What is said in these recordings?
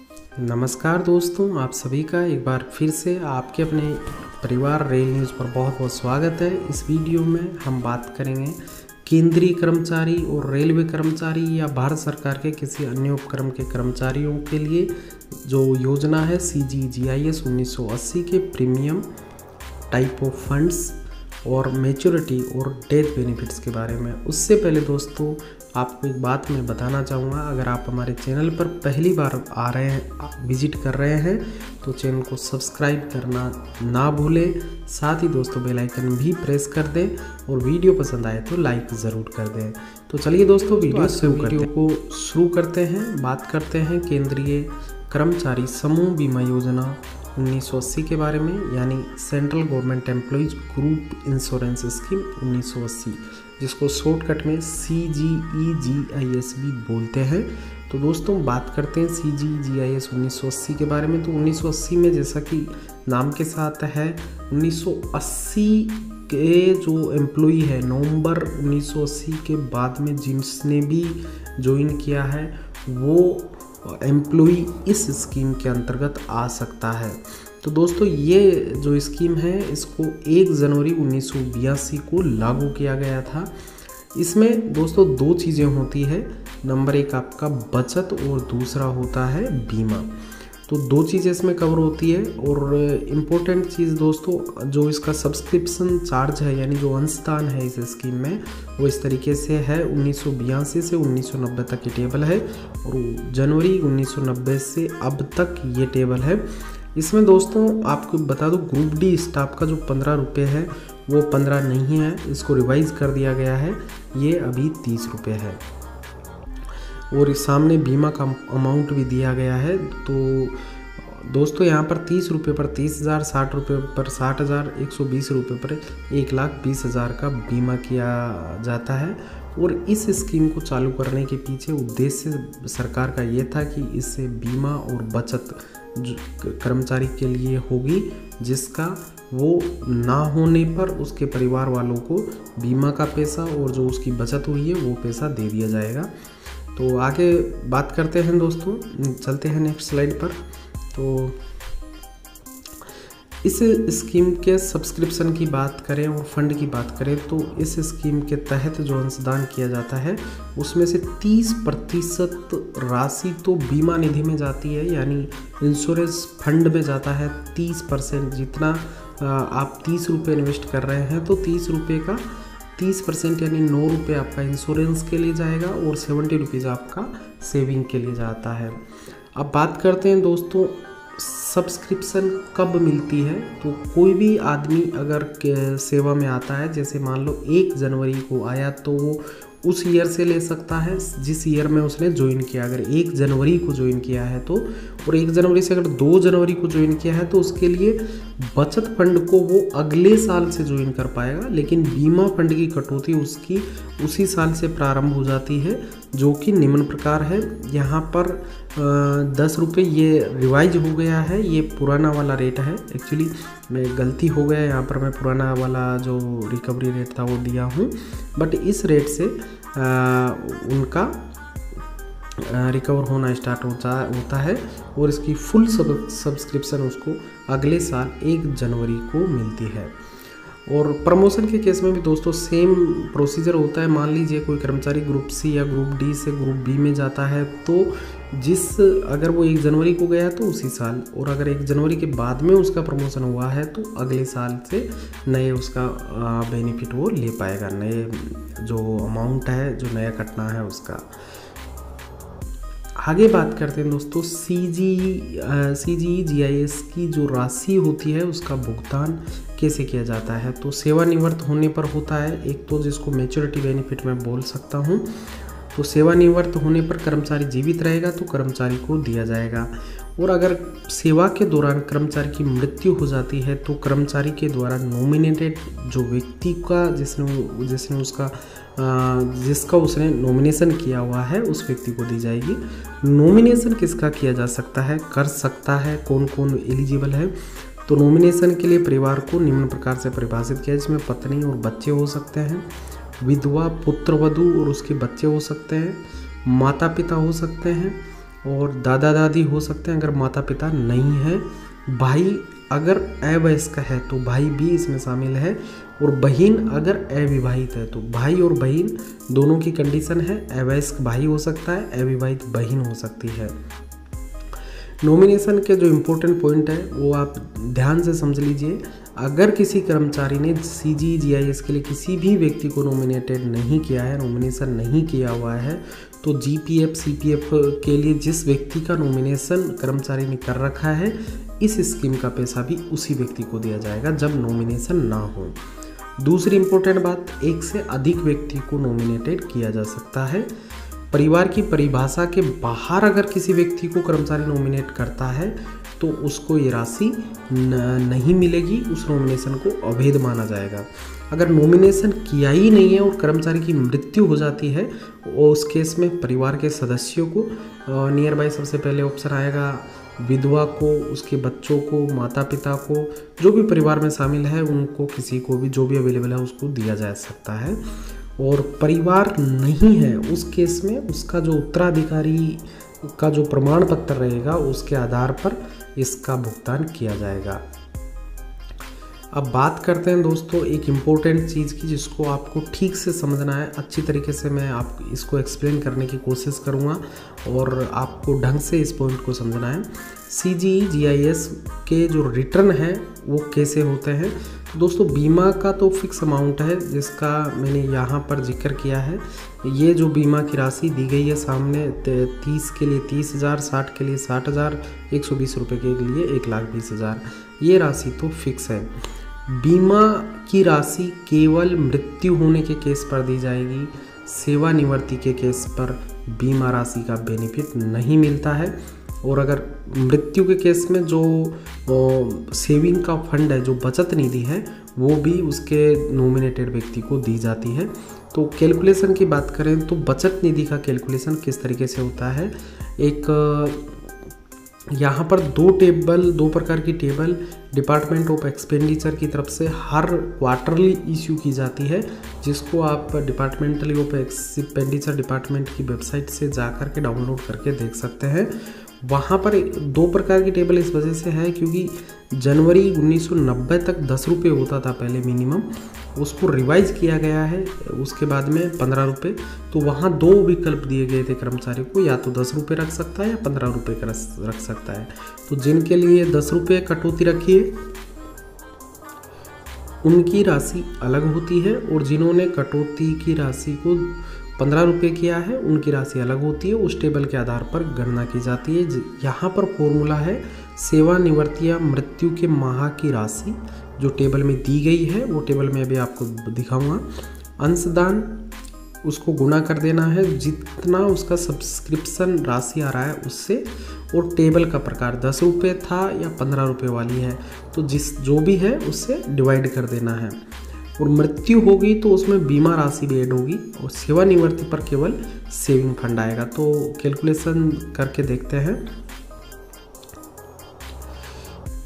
नमस्कार दोस्तों, आप सभी का एक बार फिर से आपके अपने परिवार रेल न्यूज़ पर बहुत बहुत स्वागत है। इस वीडियो में हम बात करेंगे केंद्रीय कर्मचारी और रेलवे कर्मचारी या भारत सरकार के किसी अन्य उपक्रम के कर्मचारियों के लिए जो योजना है CGGIS 1980 के प्रीमियम टाइप ऑफ फंड्स और मैच्योरिटी और डेथ बेनिफिट्स के बारे में। उससे पहले दोस्तों आपको एक बात मैं बताना चाहूँगा, अगर आप हमारे चैनल पर पहली बार आ रहे हैं, विजिट कर रहे हैं, तो चैनल को सब्सक्राइब करना ना भूलें। साथ ही दोस्तों बेल आइकन भी प्रेस कर दें और वीडियो पसंद आए तो लाइक ज़रूर कर दें। तो चलिए दोस्तों वीडियो को शुरू करते हैं। बात करते हैं केंद्रीय कर्मचारी समूह बीमा योजना 1980 के बारे में, यानी central government employees group insurance scheme 1980, जिसको शॉर्टकट में CGEGIS भी बोलते हैं। तो दोस्तों बात करते हैं CGGIS 1980 के बारे में। तो 1980 में जैसा कि नाम के साथ है, 1980 के जो एम्प्लॉई है, नवंबर 1980 के बाद में जिसने भी ज्वाइन किया है वो एम्प्लॉई इस स्कीम के अंतर्गत आ सकता है। तो दोस्तों ये जो स्कीम है इसको 1 जनवरी 1982 को लागू किया गया था। इसमें दोस्तों 2 चीज़ें होती है, नंबर 1 आपका बचत और दूसरा होता है बीमा। तो 2 चीज़ें इसमें कवर होती है। और इम्पोर्टेंट चीज़ दोस्तों, जो इसका सब्सक्रिप्शन चार्ज है यानी जो अंशदान है इस स्कीम में, वो इस तरीके से है। 1982 से 1990 तक ये टेबल है और जनवरी 1990 से अब तक ये टेबल है। इसमें दोस्तों आपको बता दूं, ग्रुप डी स्टाफ का जो 15 रुपये है वो 15 नहीं है, इसको रिवाइज़ कर दिया गया है, ये अभी 30 रुपये है। और इस सामने बीमा का अमाउंट भी दिया गया है। तो दोस्तों यहाँ पर 30 रुपये पर 30,000, 60 रुपये पर 60,000, 120 रुपये पर 1,20,000 का बीमा किया जाता है। और इस स्कीम को चालू करने के पीछे उद्देश्य सरकार का ये था कि इससे बीमा और बचत कर्मचारी के लिए होगी, जिसका वो ना होने पर उसके परिवार वालों को बीमा का पैसा और जो उसकी बचत हुई है वो पैसा दे दिया जाएगा। तो आगे बात करते हैं दोस्तों, चलते हैं नेक्स्ट स्लाइड पर। तो इस स्कीम के सब्सक्रिप्शन की बात करें और फंड की बात करें तो इस स्कीम के तहत जो अंशदान किया जाता है उसमें से 30% राशि तो बीमा निधि में जाती है, यानी इंश्योरेंस फंड में जाता है। 30% जितना आप 30 रुपये इन्वेस्ट कर रहे हैं तो 30 रुपये का 30% यानी 9 रुपये आपका इंश्योरेंस के लिए जाएगा और 70 रुपीज़ आपका सेविंग के लिए जाता है। अब बात करते हैं दोस्तों सब्सक्रिप्शन कब मिलती है। तो कोई भी आदमी अगर सेवा में आता है, जैसे मान लो 1 जनवरी को आया, तो वो उस ईयर से ले सकता है जिस ईयर में उसने ज्वाइन किया। अगर 1 जनवरी को ज्वाइन किया है तो, और 1 जनवरी से अगर 2 जनवरी को ज्वाइन किया है तो उसके लिए बचत फंड को वो अगले साल से ज्वाइन कर पाएगा, लेकिन बीमा फंड की कटौती उसकी उसी साल से प्रारंभ हो जाती है, जो कि निम्न प्रकार है। यहाँ पर 10 रुपये ये रिवाइज हो गया है, ये पुराना वाला रेट है। एक्चुअली मैं गलती हो गया, यहाँ पर मैं पुराना वाला जो रिकवरी रेट था वो दिया हूँ, बट इस रेट से उनका रिकवर होना स्टार्ट होता है और इसकी फुल सब्सक्रिप्शन उसको अगले साल 1 जनवरी को मिलती है। और प्रमोशन के केस में भी दोस्तों सेम प्रोसीजर होता है। मान लीजिए कोई कर्मचारी ग्रुप सी या ग्रुप डी से ग्रुप बी में जाता है, तो अगर वो 1 जनवरी को गया तो उसी साल, और अगर 1 जनवरी के बाद में उसका प्रमोशन हुआ है तो अगले साल से नए उसका बेनिफिट वो ले पाएगा, नए जो अमाउंट है जो नया कटना है उसका। आगे बात करते हैं दोस्तों CGGIS की जो राशि होती है उसका भुगतान कैसे किया जाता है। तो सेवानिवृत्त होने पर होता है, एक तो जिसको मैच्योरिटी बेनिफिट मैं बोल सकता हूँ। तो सेवानिवृत्त होने पर कर्मचारी जीवित रहेगा तो कर्मचारी को दिया जाएगा, और अगर सेवा के दौरान कर्मचारी की मृत्यु हो जाती है तो कर्मचारी के द्वारा नॉमिनेटेड जो व्यक्ति का जिसका उसने नॉमिनेशन किया हुआ है उस व्यक्ति को दी जाएगी। नॉमिनेशन किसका किया जा सकता है, कर सकता है, कौन कौन एलिजिबल है। तो नॉमिनेशन के लिए परिवार को निम्न प्रकार से परिभाषित किया, जिसमें पत्नी और बच्चे हो सकते हैं, विधवा पुत्रवधू और उसके बच्चे हो सकते हैं, माता पिता हो सकते हैं, और दादा दादी हो सकते हैं अगर माता पिता नहीं है। भाई अगर अवयस्क है तो भाई भी इसमें शामिल है, और बहन अगर अविवाहित है तो भाई और बहन दोनों की कंडीशन है। अवयस्क भाई हो सकता है, अविवाहित बहन हो सकती है। नॉमिनेशन के जो इम्पोर्टेंट पॉइंट है वो आप ध्यान से समझ लीजिए। अगर किसी कर्मचारी ने CGGIS के लिए किसी भी व्यक्ति को नॉमिनेटेड नहीं किया है, नॉमिनेशन नहीं किया हुआ है, तो GPF CPF के लिए जिस व्यक्ति का नॉमिनेशन कर्मचारी ने कर रखा है, इस स्कीम का पैसा भी उसी व्यक्ति को दिया जाएगा जब नॉमिनेशन ना हो। दूसरी इम्पोर्टेंट बात, एक से अधिक व्यक्ति को नॉमिनेटेड किया जा सकता है। परिवार की परिभाषा के बाहर अगर किसी व्यक्ति को कर्मचारी नॉमिनेट करता है तो उसको ये राशि नहीं मिलेगी, उस नॉमिनेशन को अवैध माना जाएगा। अगर नॉमिनेशन किया ही नहीं है और कर्मचारी की मृत्यु हो जाती है, उस केस में परिवार के सदस्यों को नियर बाय सबसे पहले ऑप्शन आएगा विधवा को, उसके बच्चों को, माता पिता को, जो भी परिवार में शामिल है उनको, किसी को भी जो भी अवेलेबल है उसको दिया जा सकता है। और परिवार नहीं है उस केस में उसका जो उत्तराधिकारी का जो प्रमाण पत्र रहेगा उसके आधार पर इसका भुगतान किया जाएगा। अब बात करते हैं दोस्तों एक इम्पोर्टेंट चीज़ की, जिसको आपको ठीक से समझना है। अच्छी तरीके से मैं आप इसको एक्सप्लेन करने की कोशिश करूँगा और आपको ढंग से इस पॉइंट को समझना है। CGGIS के जो रिटर्न है वो कैसे होते हैं दोस्तों। बीमा का तो फिक्स अमाउंट है जिसका मैंने यहाँ पर जिक्र किया है। ये जो बीमा की राशि दी गई है सामने, 30 के लिए 30,000, 60 के लिए 60,000, 120 रुपये के लिए 1,20,000, ये राशि तो फिक्स है। बीमा की राशि केवल मृत्यु होने के केस पर दी जाएगी। सेवानिवृत्ति के केस पर बीमा राशि का बेनिफिट नहीं मिलता है। और अगर मृत्यु के केस में जो सेविंग का फंड है, जो बचत निधि है, वो भी उसके नॉमिनेटेड व्यक्ति को दी जाती है। तो कैलकुलेशन की बात करें तो बचत निधि का कैलकुलेशन किस तरीके से होता है। एक यहाँ पर दो प्रकार की टेबल डिपार्टमेंट ऑफ एक्सपेंडिचर की तरफ से हर क्वार्टरली इश्यू की जाती है, जिसको आप डिपार्टमेंटली ऑफ एक्सपेंडिचर डिपार्टमेंट की वेबसाइट से जा कर के डाउनलोड करके देख सकते हैं। वहाँ पर 2 प्रकार की टेबल इस वजह से है क्योंकि जनवरी 1990 तक 10 रुपये होता था पहले मिनिमम, उसको रिवाइज किया गया है उसके बाद में 15 रुपये। तो वहाँ 2 विकल्प दिए गए थे कर्मचारी को, या तो 10 रुपये रख सकता है या 15 रुपये रख सकता है। तो जिनके लिए 10 रुपये कटौती रखी है उनकी राशि अलग होती है, और जिन्होंने कटौती की राशि को 15 रुपये किया है उनकी राशि अलग होती है। उस टेबल के आधार पर गणना की जाती है। यहाँ पर फॉर्मूला है सेवानिवृत्ति या मृत्यु के माह की राशि, जो टेबल में दी गई है वो टेबल में अभी आपको दिखाऊंगा। अंशदान उसको गुणा कर देना है जितना उसका सब्सक्रिप्शन राशि आ रहा है उससे, और टेबल का प्रकार 10 रुपये था या 15 रुपये वाली है तो जो भी है उससे डिवाइड कर देना है। और मृत्यु होगी तो उसमें बीमा राशि भी ऐड होगी, और सेवानिवृत्ति पर केवल सेविंग फंड आएगा। तो कैलकुलेशन करके देखते हैं।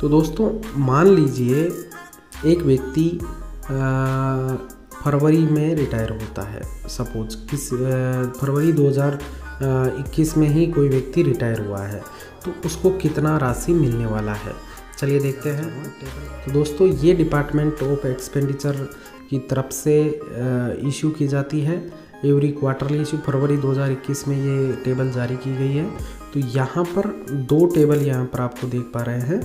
तो दोस्तों मान लीजिए एक व्यक्ति फरवरी में रिटायर होता है, सपोज फरवरी 2021 में ही कोई व्यक्ति रिटायर हुआ है, तो उसको कितना राशि मिलने वाला है चलिए देखते हैं। तो दोस्तों ये डिपार्टमेंट ऑफ एक्सपेंडिचर की तरफ से इशू की जाती है एवरी क्वार्टरली इशू। फरवरी 2021 में ये टेबल जारी की गई है। तो यहाँ पर 2 टेबल यहाँ पर आपको देख पा रहे हैं।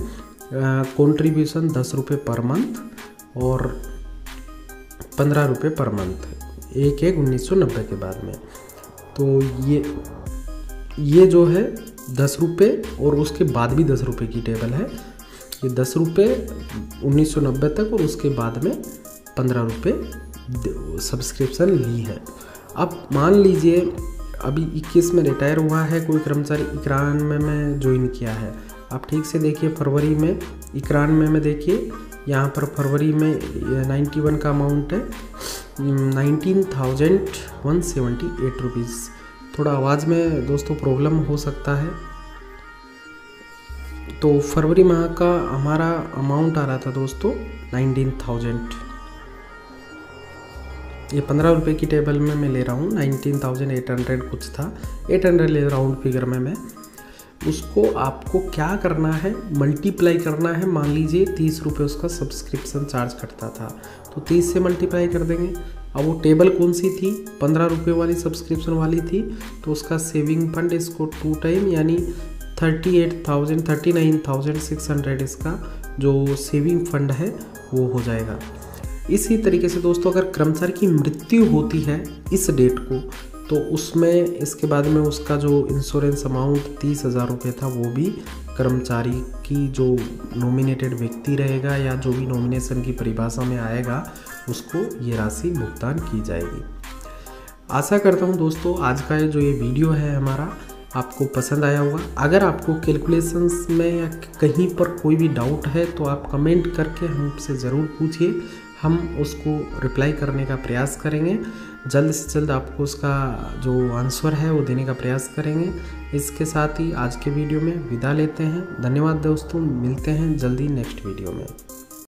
कंट्रीब्यूशन 10 रुपये पर मंथ और 15 रुपये पर मंथ, 1/1/1990 के बाद में। तो ये जो है 10 रुपये और उसके बाद भी 10 रुपये की टेबल है। ये 10 रुपये 1990 तक और उसके बाद में 15 रुपये सब्सक्रिप्शन ली है। अब मान लीजिए अभी 21 में रिटायर हुआ है कोई कर्मचारी, 91 में ज्वाइन किया है। आप ठीक से देखिए फरवरी में 91 में देखिए यहाँ पर फरवरी में 91 का अमाउंट है 19,178 रुपीज़। थोड़ा आवाज़ में दोस्तों प्रॉब्लम हो सकता है। तो फरवरी माह का हमारा अमाउंट आ रहा था दोस्तों 19,000। ये 15 रुपये की टेबल में मैं ले रहा हूँ, 19,800 कुछ था, 800 ले राउंड फिगर में मैं। उसको आपको क्या करना है, मल्टीप्लाई करना है। मान लीजिए 30 रुपये उसका सब्सक्रिप्शन चार्ज कटता था, तो 30 से मल्टीप्लाई कर देंगे। अब वो टेबल कौन सी थी, 15 रुपये वाली सब्सक्रिप्शन वाली थी, तो उसका सेविंग फंड इसको 2 टाइम यानी 39,600 इसका जो सेविंग फंड है वो हो जाएगा। इसी तरीके से दोस्तों अगर कर्मचारी की मृत्यु होती है इस डेट को, तो उसमें इसके बाद में उसका जो इंश्योरेंस अमाउंट 30,000 रुपये था वो भी कर्मचारी की जो नॉमिनेटेड व्यक्ति रहेगा या जो भी नॉमिनेशन की परिभाषा में आएगा उसको ये राशि भुगतान की जाएगी। आशा करता हूँ दोस्तों आज का जो ये वीडियो है हमारा आपको पसंद आया होगा। अगर आपको कैलकुलेशंस में या कहीं पर कोई भी डाउट है तो आप कमेंट करके हमसे ज़रूर पूछिए, हम उसको रिप्लाई करने का प्रयास करेंगे। जल्द से जल्द आपको उसका जो आंसर है वो देने का प्रयास करेंगे। इसके साथ ही आज के वीडियो में विदा लेते हैं। धन्यवाद दोस्तों, मिलते हैं जल्दी नेक्स्ट वीडियो में।